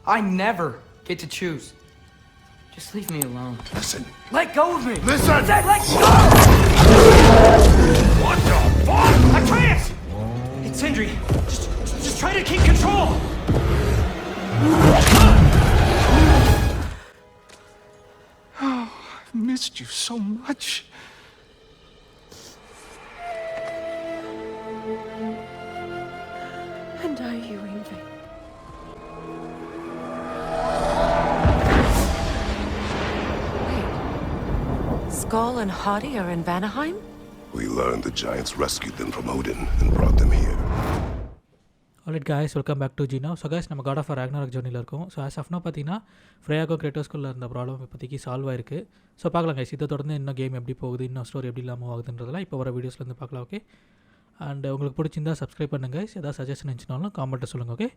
I never get to choose. Just leave me alone. Listen. Let go of me! Listen! I said let go! What the fuck? Atreus! It's Sindri. Just try to keep control! Oh, I've missed you so much. And are you, Ingrid? Wait. Skull and Hati are in Vanaheim? We learned the giants rescued them from Odin and brought them here. Alright guys, welcome back to Gina. So guys, நம்ம God of War Ragnarök journey-ல இருக்கோம். So as of now பார்த்தீங்கன்னா ஃப்ரேயாக்கும் கிரேட்டோஸ்குள்ள இருந்த problem இப்போதைக்கு solve ஆயிருக்கு. So பார்க்கலாம் guys, இதை தொடர்ந்து இன்னும் கேம் எப்படி போகுது, இன்னும் ஸ்டோரி எப்படி இல்லாமல் ஆகுதுன்றதெல்லாம் இப்போ வர வீடியோஸ்லேருந்து பார்க்கலாம். ஓகே, அண்ட் உங்களுக்கு பிடிச்சிருந்தா சப்ஸ்கிரைப் பண்ணுங்க guys. ஏதாவது சஜஷன் இருந்துச்சுனாலும் காமெண்ட்டை சொல்லுங்கள். Okay,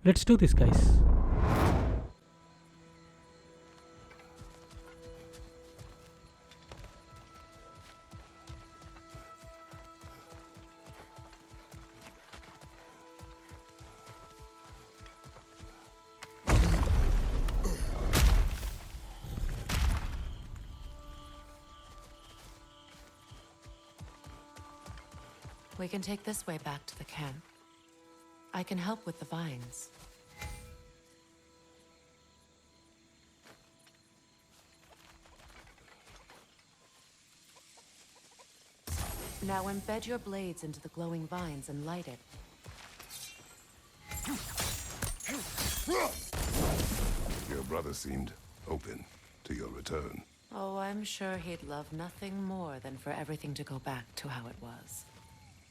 let's do this guys. We can take this way back to the camp. I can help with the vines. Now embed your blades into the glowing vines and light it. Your brother seemed open to your return. Oh, I'm sure he'd love nothing more than for everything to go back to how it was,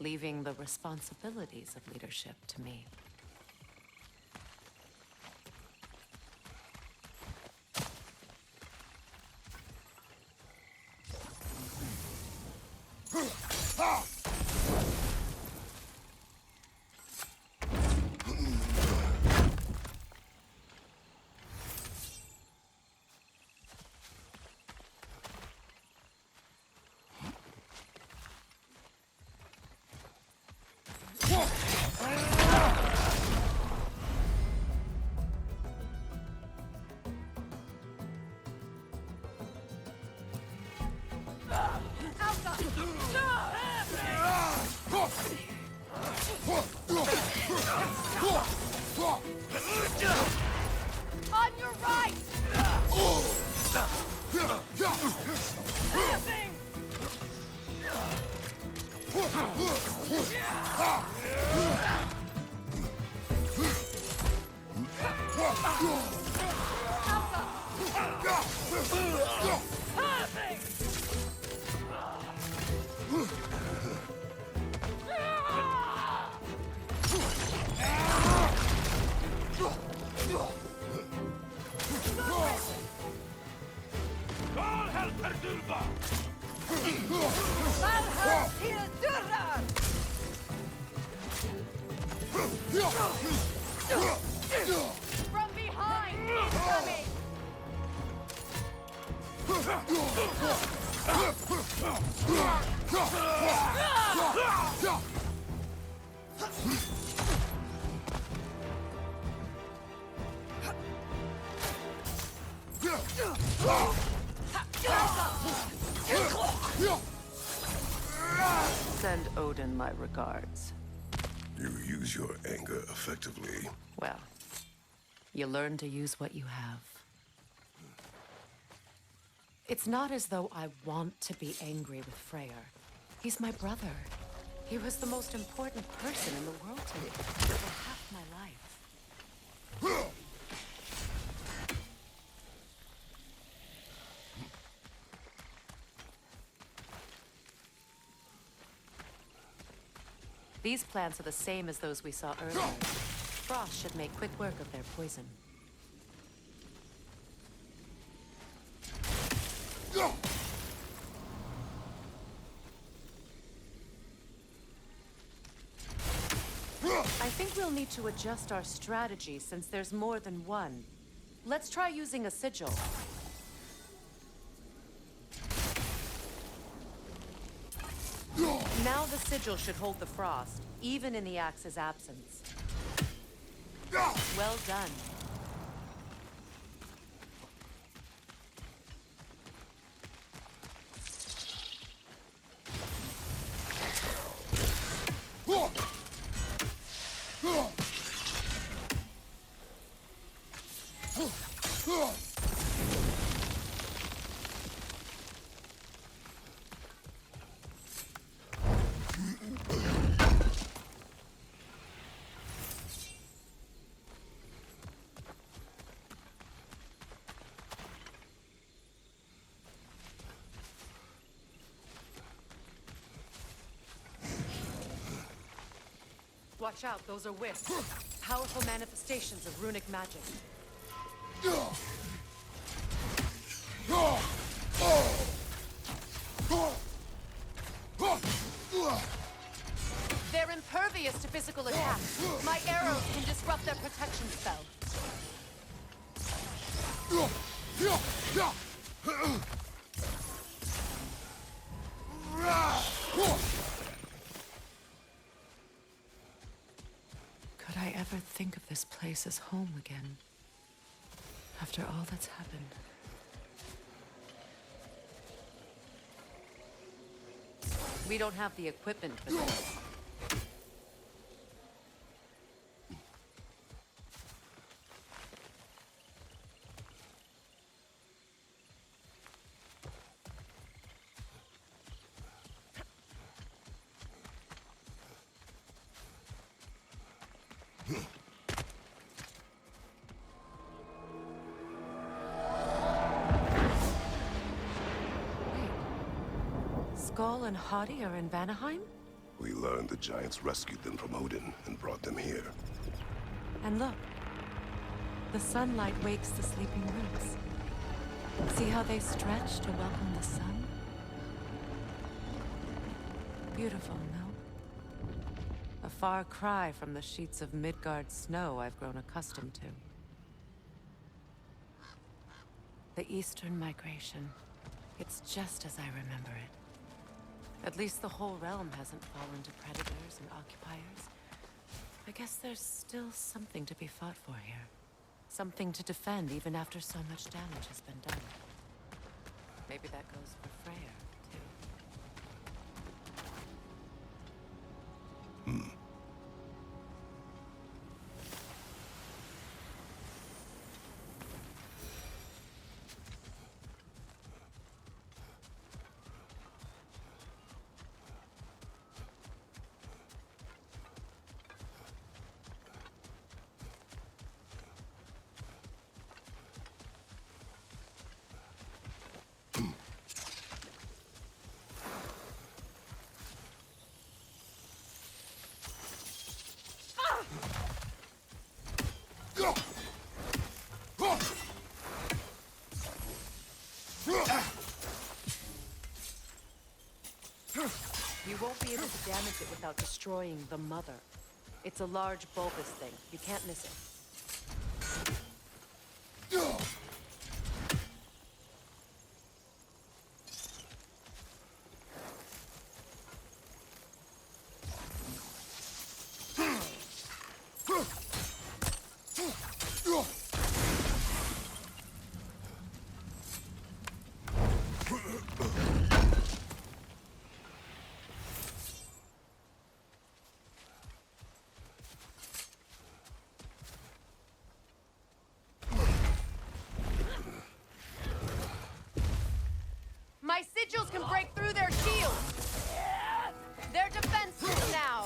leaving the responsibilities of leadership to me. On your right! From behind! Coming! Send Odin my regards. You use your anger effectively. Well, you learn to use what you have. It's not as though I want to be angry with Freyr. He's my brother. He was the most important person in the world to me for half my life. These plants are the same as those we saw earlier. Frost should make quick work of their poison. I think we'll need to adjust our strategy since there's more than one. Let's try using a sigil. Now the sigil should hold the frost, even in the axe's absence. Well done. Watch out, those are wisps. Powerful manifestations of runic magic. They're impervious to physical attacks. My arrows can disrupt their protection spell. Could I ever think of this place as home again? After all that's happened. We don't have the equipment for this. Skull and Hati are in Vanaheim? We learned the giants rescued them from Odin and brought them here. And look, the sunlight wakes the sleeping roots. See how they stretch to welcome the sun? Beautiful, no? A far cry from the sheets of Midgard snow I've grown accustomed to. The Eastern migration. It's just as I remember it. At least the whole realm hasn't fallen to predators and occupiers. I guess there's still something to be fought for here. Something to defend even after so much damage has been done. Maybe that goes for Freyr, too. You won't be able to damage it without destroying the mother. It's a large bulbous thing. You can't miss it. My sigils can break through their shields! They're defenseless now!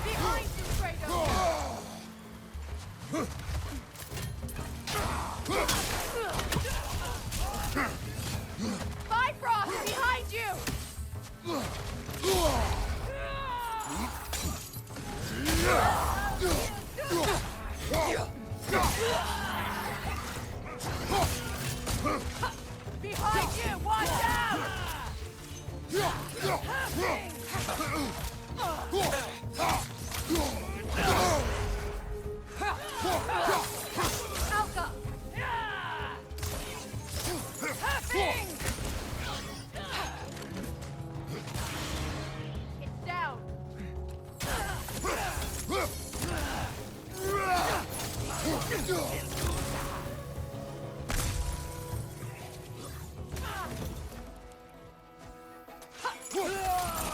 Behind you, Kratos! Bifrost, behind you! Behind you, watch out! Alka! Tapping! It's down.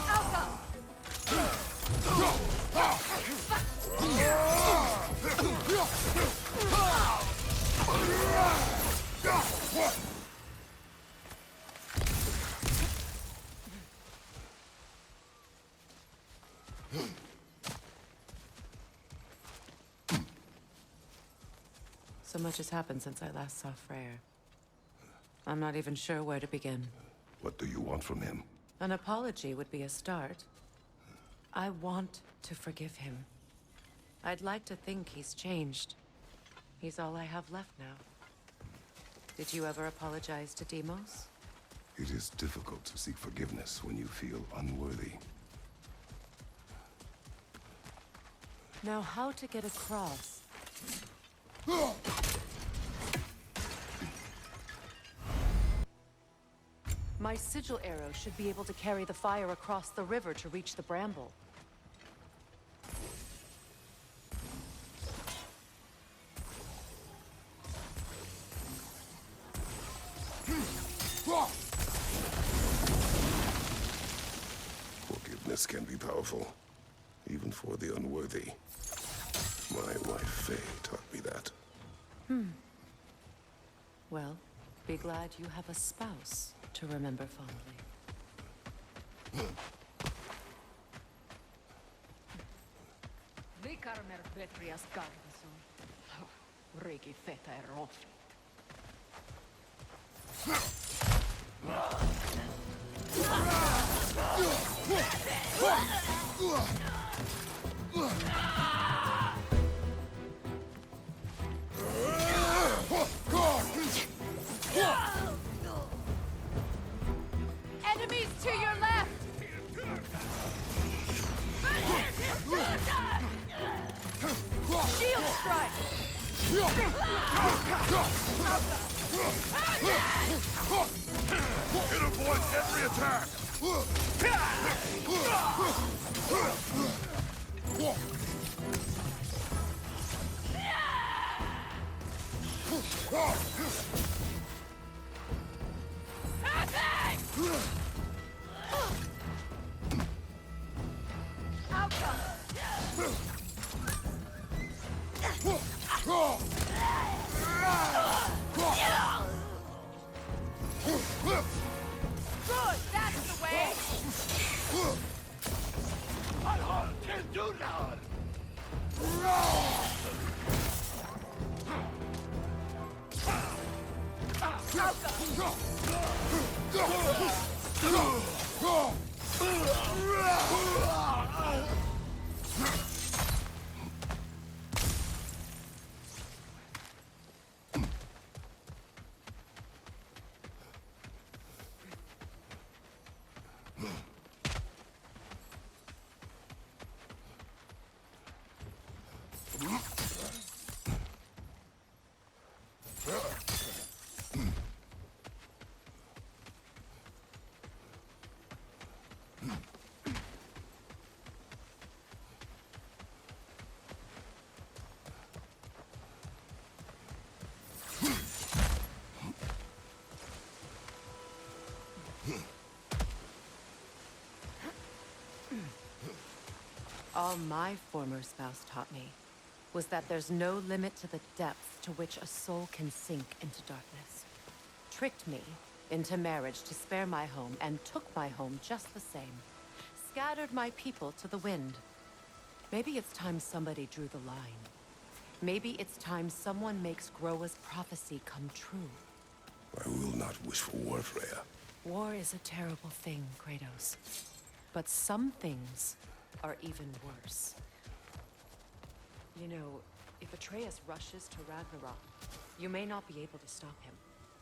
Alka! So much has happened since I last saw Freyr. I'm not even sure where to begin. What do you want from him? An apology would be a start. I want to forgive him. I'd like to think he's changed. He's all I have left now. Did you ever apologize to Deimos? It is difficult to seek forgiveness when you feel unworthy. Now, how to get across? My sigil arrow should be able to carry the fire across the river to reach the bramble. Forgiveness can be powerful, even for the unworthy. My wife Faye taught me that. Well, be glad you have a spouse to remember fondly. Vikarmer Petrias Garvison. Rigi feta är råfligt. Enemies to your left! Shield strike! It avoids every attack! Good, that's the way! All my former spouse taught me was that there's no limit to the depth to which a soul can sink into darkness. Tricked me into marriage to spare my home and took my home just the same. Scattered my people to the wind. Maybe it's time somebody drew the line. Maybe it's time someone makes Groa's prophecy come true. I will not wish for war, Freya. War is a terrible thing, Kratos. But some things are even worse. You know, if Atreus rushes to Ragnarok, you may not be able to stop him.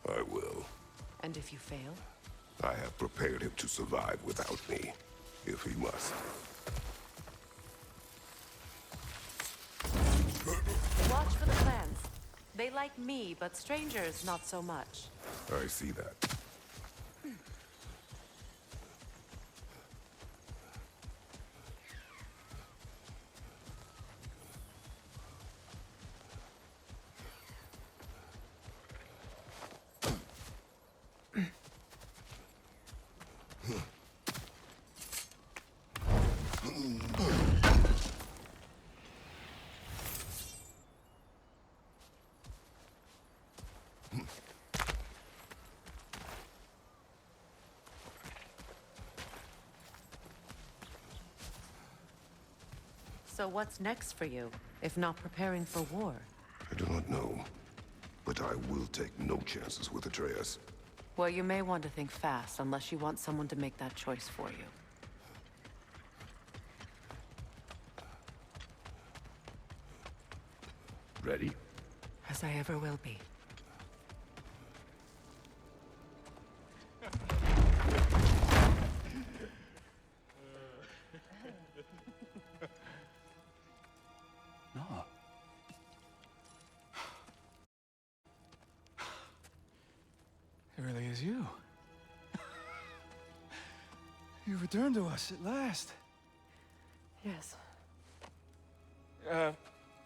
I will. And if you fail? I have prepared him to survive without me, if he must. Watch for the clans. They like me, but strangers not so much. I see that. So what's next for you, if not preparing for war? I do not know, but I will take no chances with Atreus. Well, you may want to think fast, unless you want someone to make that choice for you. Ready? As I ever will be. No. It really is you. You returned to us at last. Yes.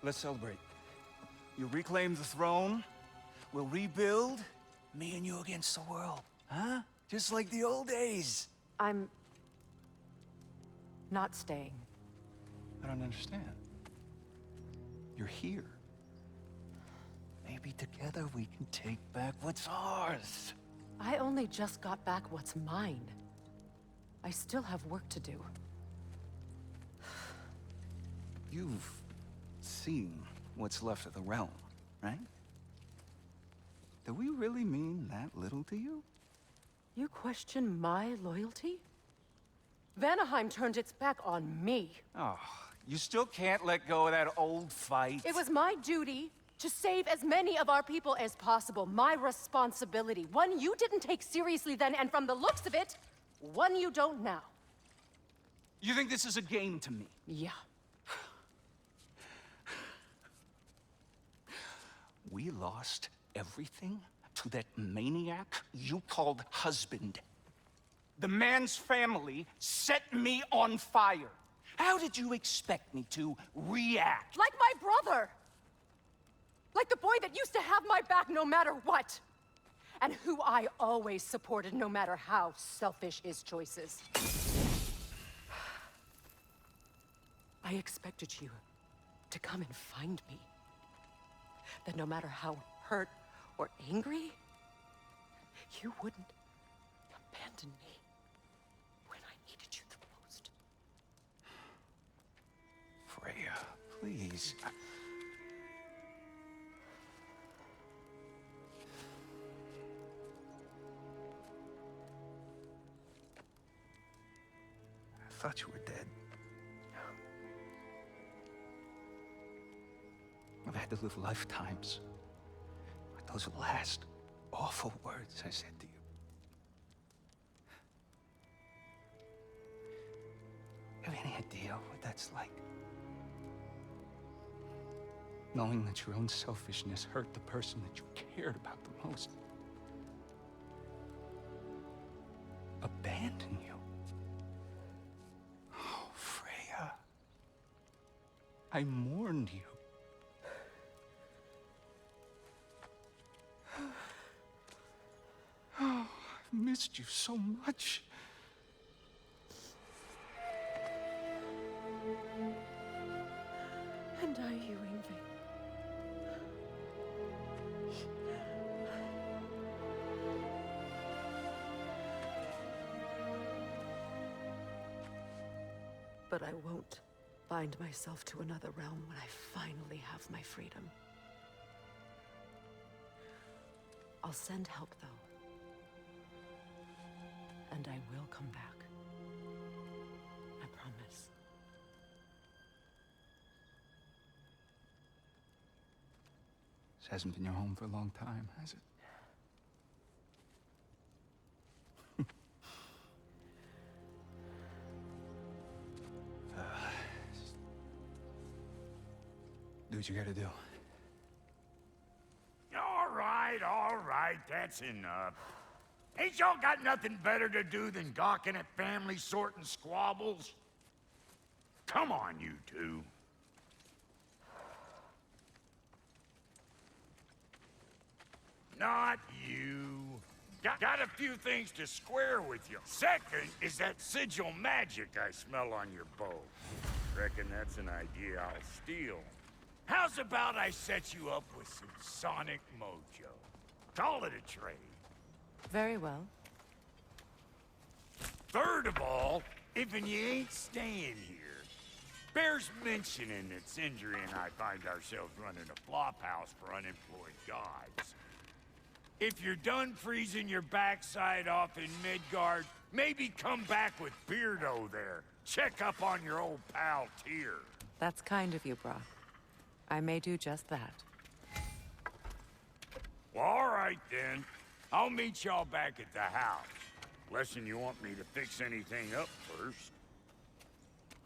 Let's celebrate. You reclaim the throne. We'll rebuild. Me and you against the world. Huh? Just like the old days. I'm... not staying. I don't understand. You're here. Maybe together we can take back what's ours. I only just got back what's mine. I still have work to do. You've seen what's left of the realm, right? Do we really mean that little to you? You question my loyalty? Vanaheim turned its back on me. Oh, you still can't let go of that old fight. It was my duty to save as many of our people as possible. My responsibility. One you didn't take seriously then, and from the looks of it, one you don't now. You think this is a game to me? Yeah. We lost everything to that maniac you called husband. The man's family set me on fire. How did you expect me to react? Like my brother! Like the boy that used to have my back no matter what! And who I always supported no matter how selfish his choices. I expected you to come and find me. That no matter how hurt or angry, you wouldn't abandon me when I needed you the most. Freya, please. I thought you were dead. I've had to live lifetimes with those last awful words I said to you. You have any idea what that's like? Knowing that your own selfishness hurt the person that you cared about the most. Abandon you. Oh, Freya. I mourned you. Oh, I've missed you so much. And are you, Ingrid? But I won't bind myself to another realm when I finally have my freedom. I'll send help, though. And I will come back. I promise. This hasn't been your home for a long time, has it? Do what you gotta do. All right, that's enough. Ain't y'all got nothing better to do than gawking at family sorting squabbles? Come on, you two. Not you. Got a few things to square with you. Second is that sigil magic I smell on your bow. Reckon that's an idea I'll steal. How's about I set you up with some sonic mojo? Call it a trade. Very well. Third of all, if you ain't staying here, bears mentioning that Sindri and I find ourselves running a flop house for unemployed gods. If you're done freezing your backside off in Midgard, maybe come back with Beardo there. Check up on your old pal Tyr. That's kind of you, Brock. I may do just that. Well, all right then. I'll meet y'all back at the house. Lesson you want me to fix anything up first.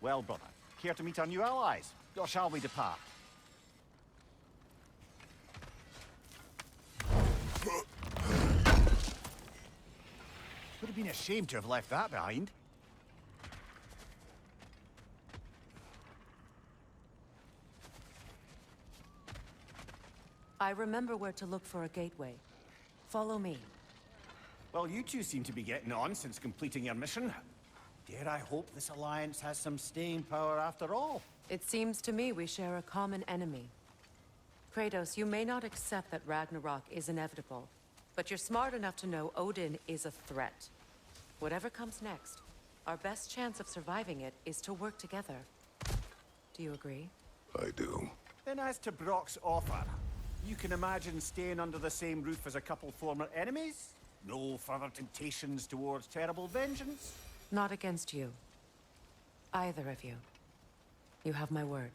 Well, brother, care to meet our new allies? Or shall we depart? Would have been a shame to have left that behind. I remember where to look for a gateway. Follow me. Well, you two seem to be getting on since completing your mission. Dare I hope this alliance has some staying power after all? It seems to me we share a common enemy. Kratos, you may not accept that Ragnarok is inevitable, but you're smart enough to know Odin is a threat. Whatever comes next, our best chance of surviving it is to work together. Do you agree? I do. Then as to Brock's offer, you can imagine staying under the same roof as a couple former enemies? No further temptations towards terrible vengeance? Not against you. Either of you. You have my word.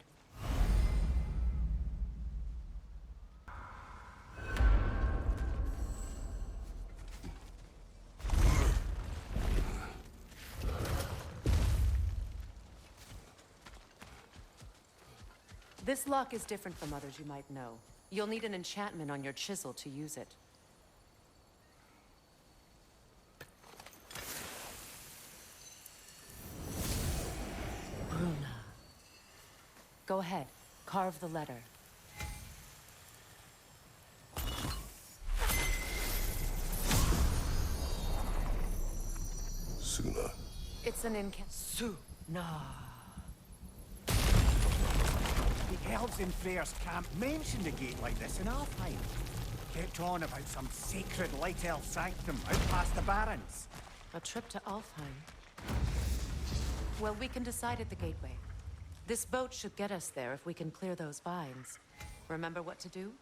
This lock is different from others you might know. You'll need an enchantment on your chisel to use it. Bruna. Go ahead. Carve the letter. Suna. It's an Suna. The elves in Freyr's camp mentioned a gate like this in Alfheim. Kept on about some sacred light elf sanctum out past the Barrens. A trip to Alfheim. Well, we can decide at the gateway. This boat should get us there if we can clear those vines. Remember what to do?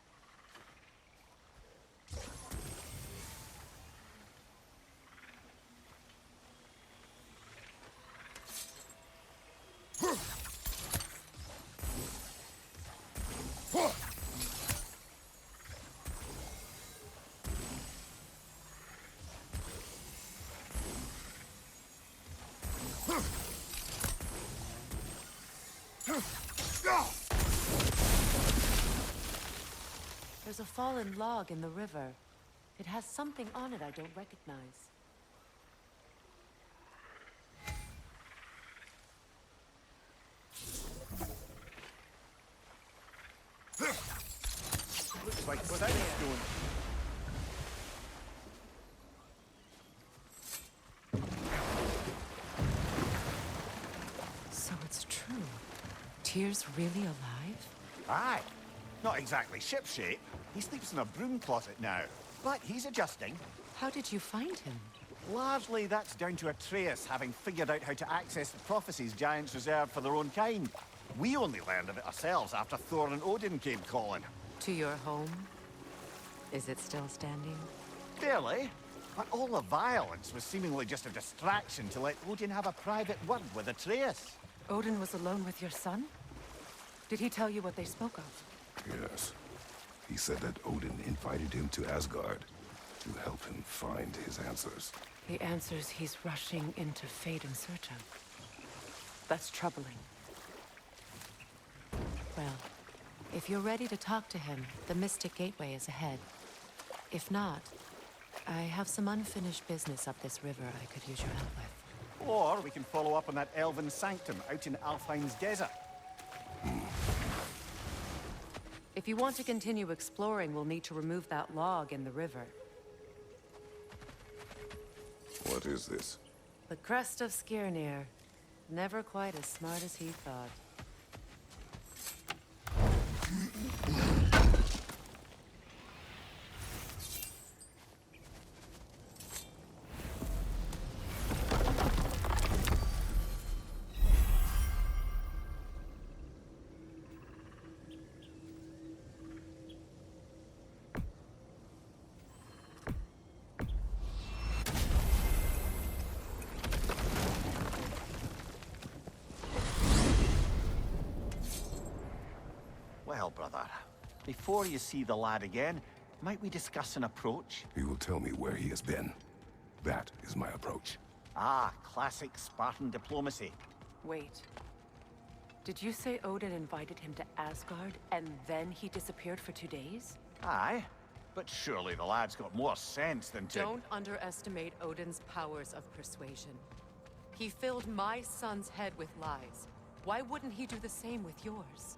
There's a fallen log in the river. It has something on it I don't recognize. Looks like without it going. So it's true. Tyr's really alive? Aye. Not exactly shipshape. He sleeps in a broom closet now. But he's adjusting. How did you find him? Largely that's down to Atreus having figured out how to access the prophecies giants reserved for their own kind. We only learned of it ourselves after Thor and Odin came calling. To your home? Is it still standing? Barely. But all the violence was seemingly just a distraction to let Odin have a private word with Atreus. Odin was alone with your son? Did he tell you what they spoke of? Yes. He said that Odin invited him to Asgard to help him find his answers. The answers he's rushing into fate in search of. That's troubling. Well, If you're ready to talk to him, the Mystic Gateway is ahead. If not, I have some unfinished business up this river I could use your help with. Or we can follow up on that elven sanctum out in Alfheim's desert. If you want to continue exploring, we'll need to remove that log in the river. What is this? The crest of Skirnir. Never quite as smart as he thought. Well, brother, before you see the lad again, might we discuss an approach? He will tell me where he has been. That is my approach. Ah, classic Spartan diplomacy. Wait. Did you say Odin invited him to Asgard, and then he disappeared for 2 days? Aye, but surely the lad's got more sense than to... Don't underestimate Odin's powers of persuasion. He filled my son's head with lies. Why wouldn't he do the same with yours?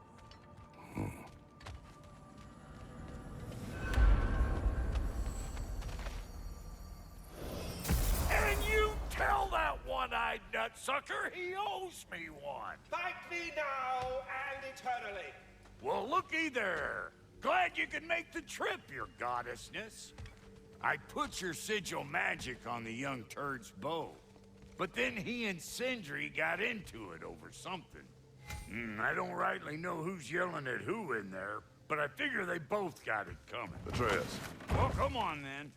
And you tell that one-eyed nutsucker he owes me one. Thank me now and eternally. Well, looky there. Glad you could make the trip, your goddessness. I put your sigil magic on the young turd's bow. But then he and Sindri got into it over something. I don't rightly know who's yelling at who in there, but I figure they both got it coming. Atreus. Well, come on then.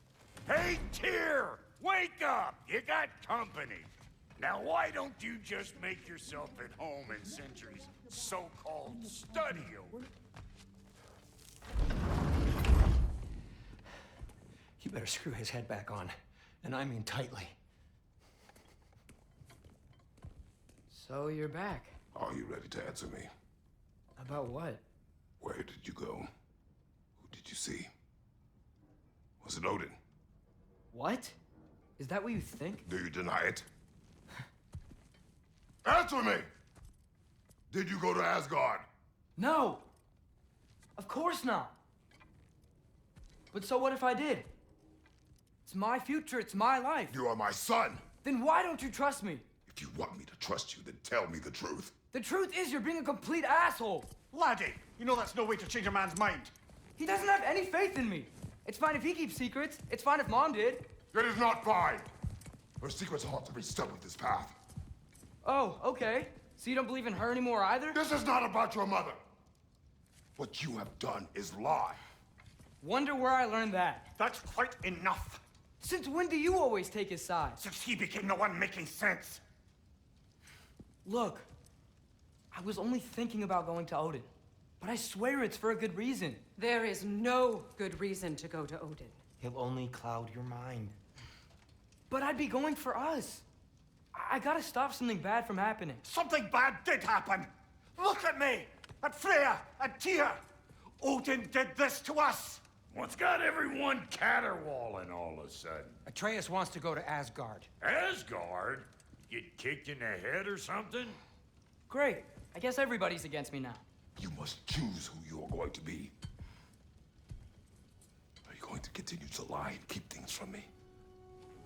Hey, Tyr! Wake up! You got company. Now, why don't you just make yourself at home in Sindri's so-called study over? You better screw his head back on, and I mean tightly. So you're back. Are you ready to answer me? About what? Where did you go? Who did you see? Was it Odin? What? Is that what you think? Do you deny it? Answer me! Did you go to Asgard? No! Of course not! But so what if I did? It's my future, it's my life. You are my son! Then why don't you trust me? If you want me to trust you, then tell me the truth. The truth is you're being a complete asshole. Laddie, you know that's no way to change a man's mind. He doesn't have any faith in me. It's fine if he keeps secrets. It's fine if Mom did. It is not fine! Her secrets ought to be stuck with this path. Oh, okay. So you don't believe in her anymore either? This is not about your mother! What you have done is lie. Wonder where I learned that. That's quite enough. Since when do you always take his side? Since he became the one making sense. Look, I was only thinking about going to Odin, but I swear it's for a good reason. There is no good reason to go to Odin. He'll only cloud your mind. But I'd be going for us. I gotta stop something bad from happening. Something bad did happen. Look at me, at Freya, at Tyr. Odin did this to us. What's got everyone caterwauling all of a sudden? Atreus wants to go to Asgard. Asgard? Get kicked in the head or something? Great. I guess everybody's against me now. You must choose who you are going to be. Are you going to continue to lie and keep things from me?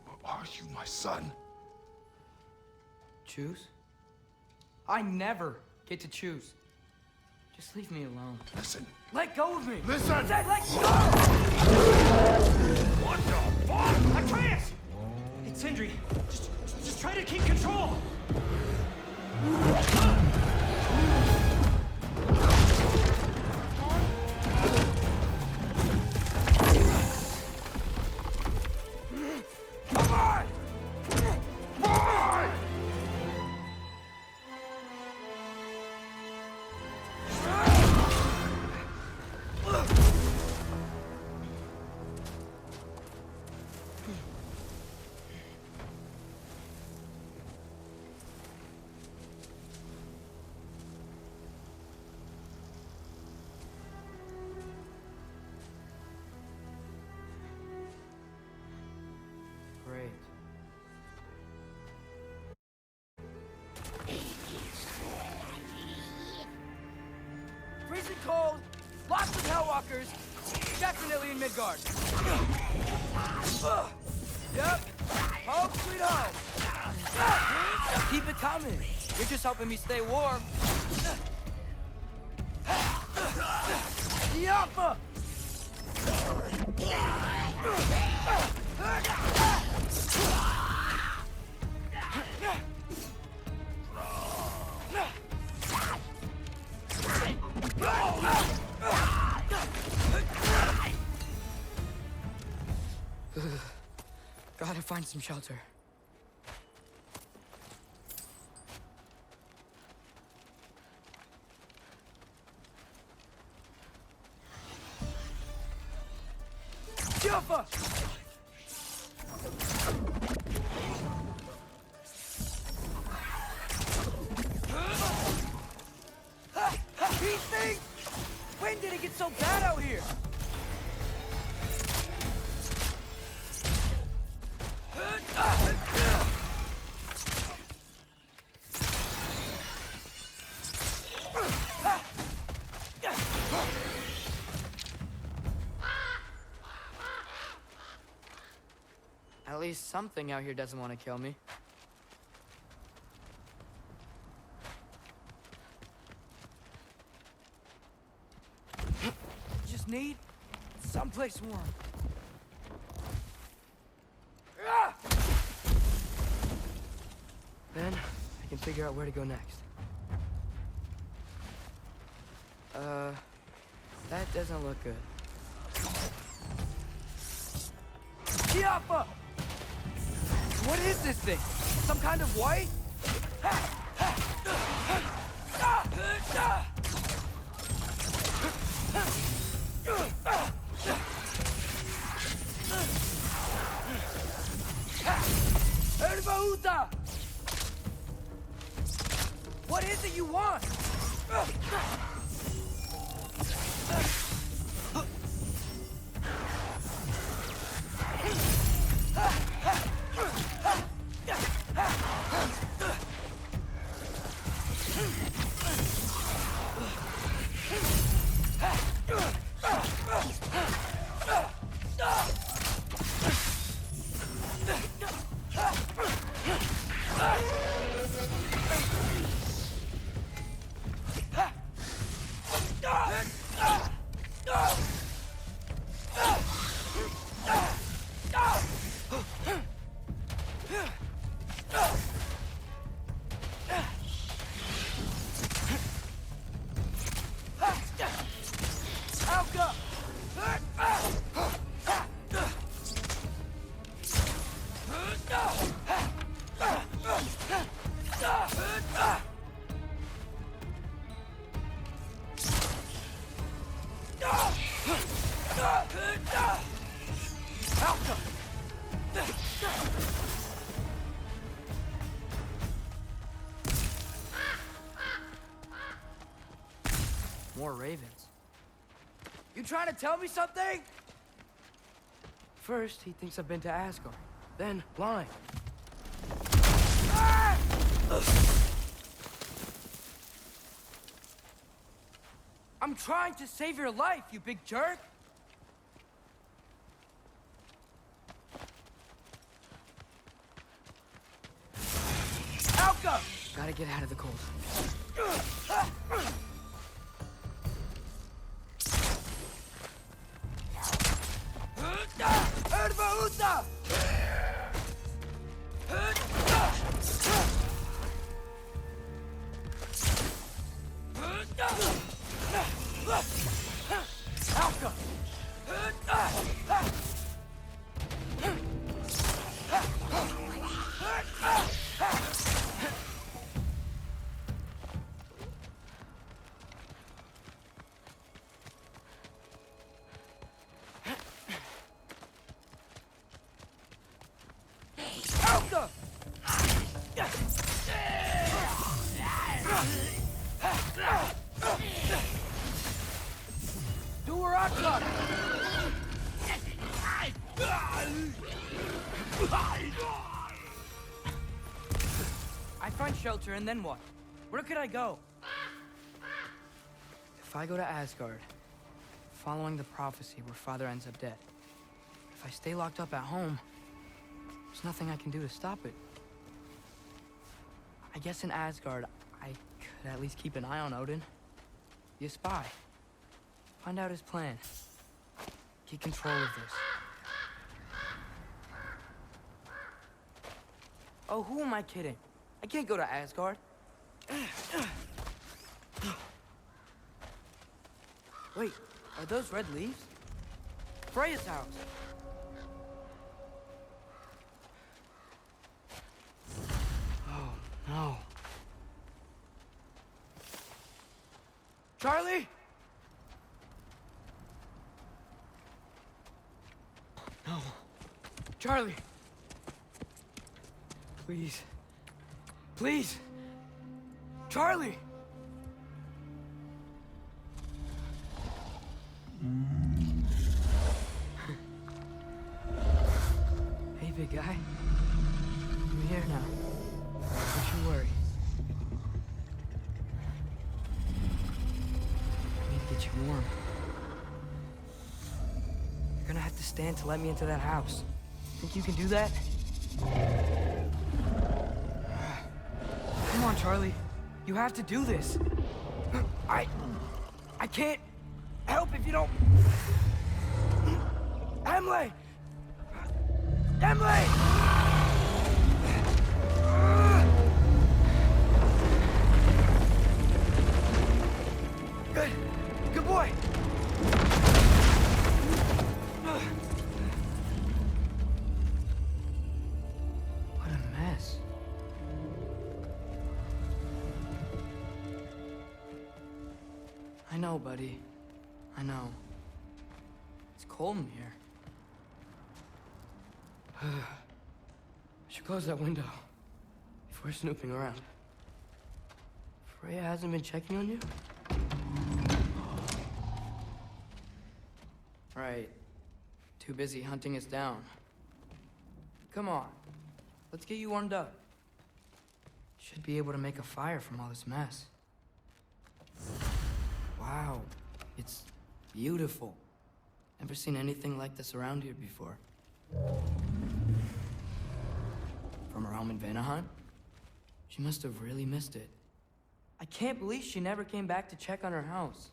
Or are you my son? Choose? I never get to choose. Just leave me alone. Listen. Let go of me! Listen! I said let go! What the fuck? Atreus! It's Sindri. Just try to keep control! Walkers, definitely in Midgard. Yep. Home sweet home. Keep it coming. You're just helping me stay warm. Yappa! Gotta find some shelter. Jumpa! These things! When did it get so bad out here? At least something out here doesn't want to kill me. Just need someplace warm. Then I can figure out where to go next. That doesn't look good. Yappa! What is this thing? Some kind of white? Ervauta! What is it you want? More ravens. You trying to tell me something? First, he thinks I've been to Asgard. Then, blind. Ah! I'm trying to save your life, you big jerk! Alka! Gotta get out of the cold. Ervauta! Alka! I find shelter and then what? Where could I go? If I go to Asgard, following the prophecy where Father ends up dead. If I stay locked up at home, there's nothing I can do to stop it. I guess in Asgard, I could at least keep an eye on Odin. Be a spy. Find out his plan. Get control of this. Oh, who am I kidding? I can't go to Asgard. Wait, are those red leaves? Freya's house. Oh, no. Charlie? No. Charlie. Please. Please. Charlie. Hey, big guy. I'm here now. Don't you worry. I need to get you warm. You're gonna have to stand to let me into that house. Think you can do that? Come on, Charlie. You have to do this. I can't help if you don't... Emily! Emily! Good. Good boy. What a mess. I know, buddy. I know. It's cold in here. I should close that window if we're snooping around. Freya hasn't been checking on you? Right. Too busy hunting us down. Come on. Let's get you warmed up. Should be able to make a fire from all this mess. Wow. It's beautiful. Never seen anything like this around here before. From her home in Vanaheim? She must have really missed it. I can't believe she never came back to check on her house.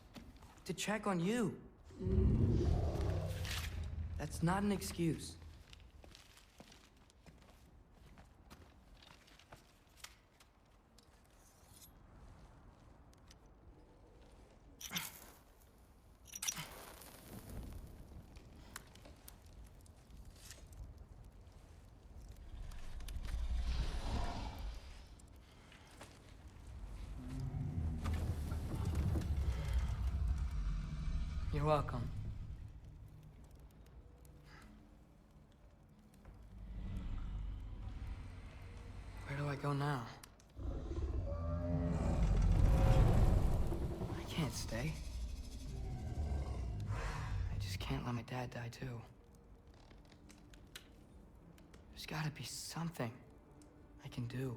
To check on you. That's not an excuse. You're welcome. Where do I go now? I can't stay. I just can't let my dad die too. There's gotta be something I can do.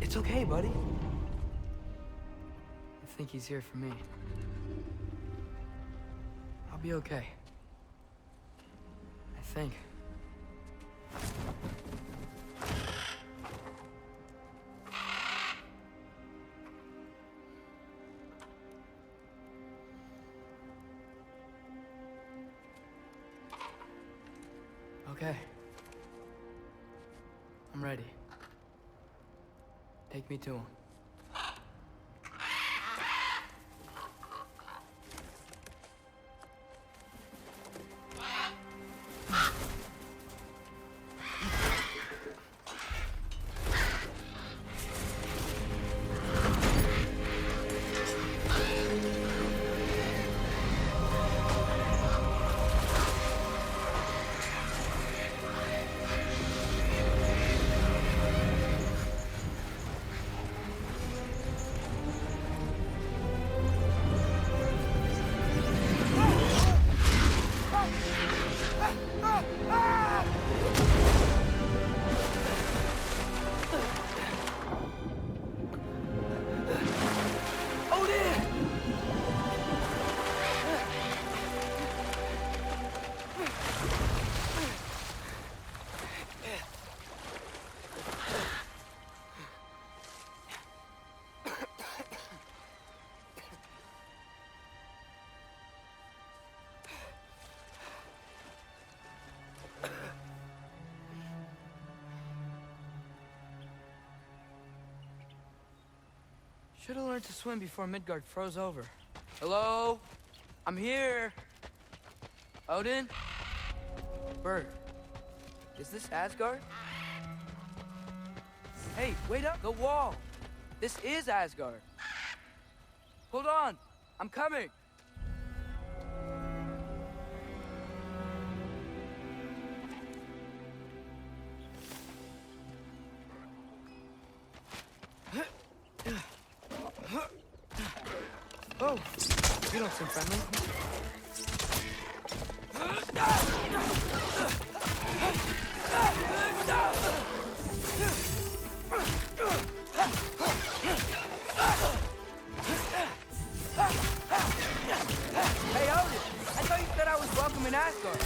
It's okay, buddy. I think he's here for me. I'll be okay. I think. Okay. I'm ready. Take me to him. Should have learned to swim before Midgard froze over. Hello? I'm here. Odin? Bird. Is this Asgard? Hey, wait up! The wall! This is Asgard. Hold on! I'm coming! Oh, you don't seem friendly. Hey, Odin! I thought you said I was welcome in Asgard.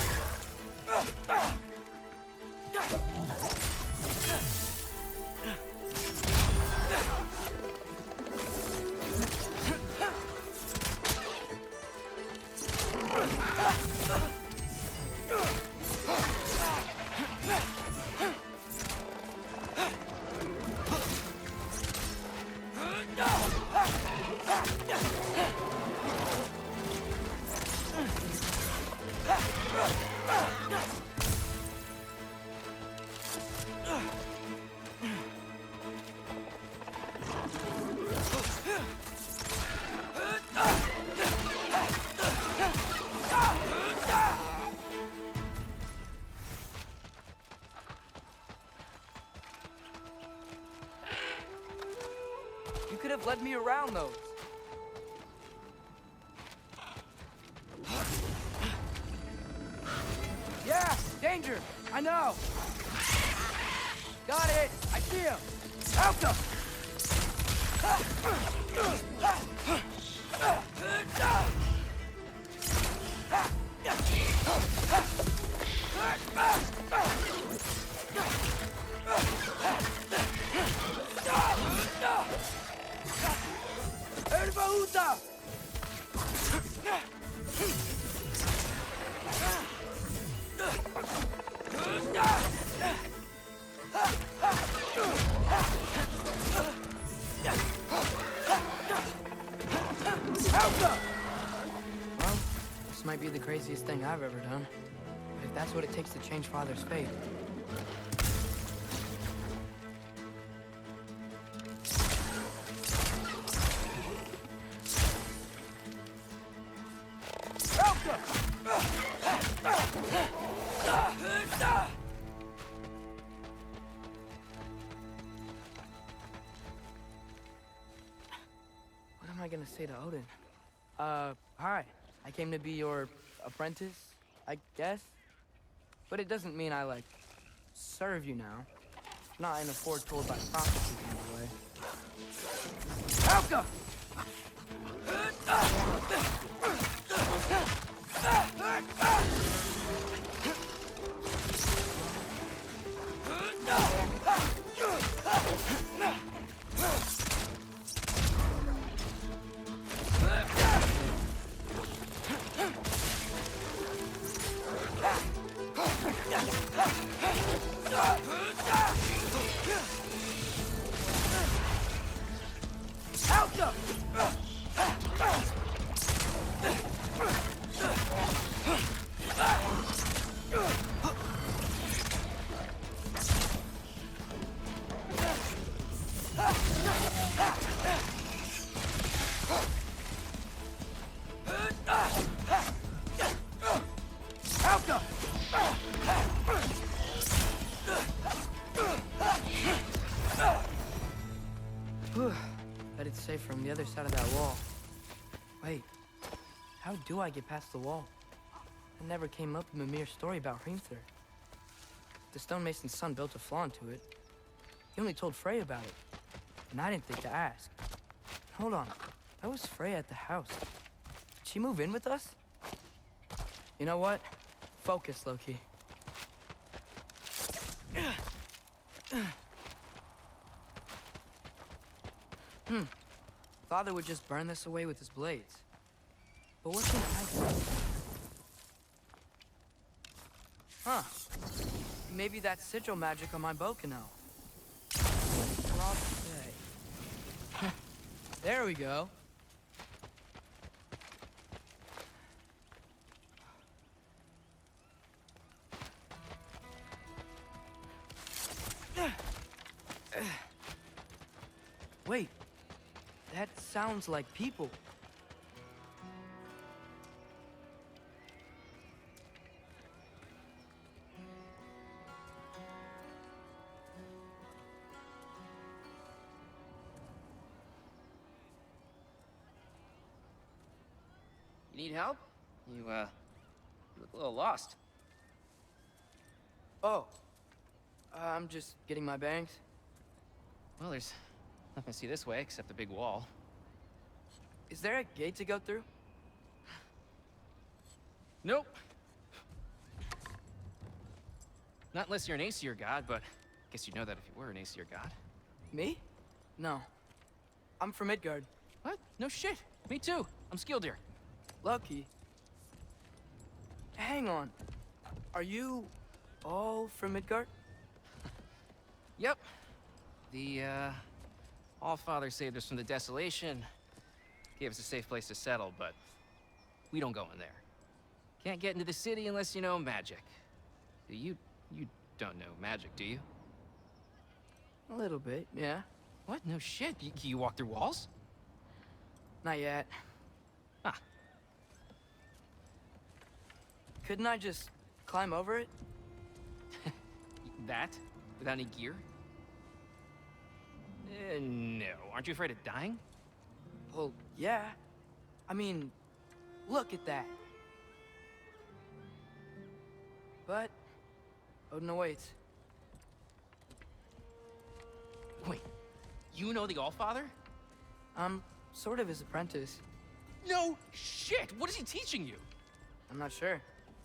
You could have led me around those. Yeah, danger! I know! Got it! I see him! Help him! Erbaúta! Well, this might be the craziest thing I've ever done. But if that's what it takes to change Father's fate. What am I gonna say to Odin? Hi. I came to be your apprentice, I guess. But it doesn't mean I, like, serve you now. Not in a foretold by prophecy kind of way. Helka! Bet it's safe from the other side of that wall. Wait, how do I get past the wall? It never came up in Mimir's story about Hrimthur. The stonemason's son built a flaw into it. He only told Frey about it, and I didn't think to ask. Hold on, that was Frey at the house. Did she move in with us? You know what? Focus, Loki. Father would just burn this away with his blades. But what can I do? Huh. Maybe that sigil magic on my bow can help. Okay. There we go. Wait. That sounds like people. You need help? You look a little lost. Oh. I'm just getting my bangs. Well, there's nothing to see this way except the big wall. Is there a gate to go through? Nope. Not unless you're an Aesir god, but I guess you'd know that if you were an Aesir god. Me? No. I'm from Midgard. What? No shit. Me too. I'm Skildir. Lucky. Hang on. Are you all from Midgard? Yep. The, Allfather saved us from the desolation. Gave us a safe place to settle, but we don't go in there. Can't get into the city unless you know magic. You don't know magic, do you? A little bit, yeah. What? No shit. You walk through walls? Not yet. Ah. Couldn't I just climb over it? That? Without any gear? No. Aren't you afraid of dying? Well, yeah. I mean, look at that. But Odin awaits. Wait, you know the Allfather? I'm sort of his apprentice. No shit! What is he teaching you? I'm not sure.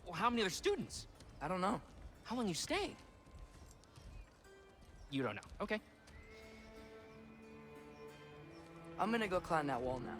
Well, how many other students? I don't know. How long you staying? You don't know. Okay. I'm gonna go climb that wall now.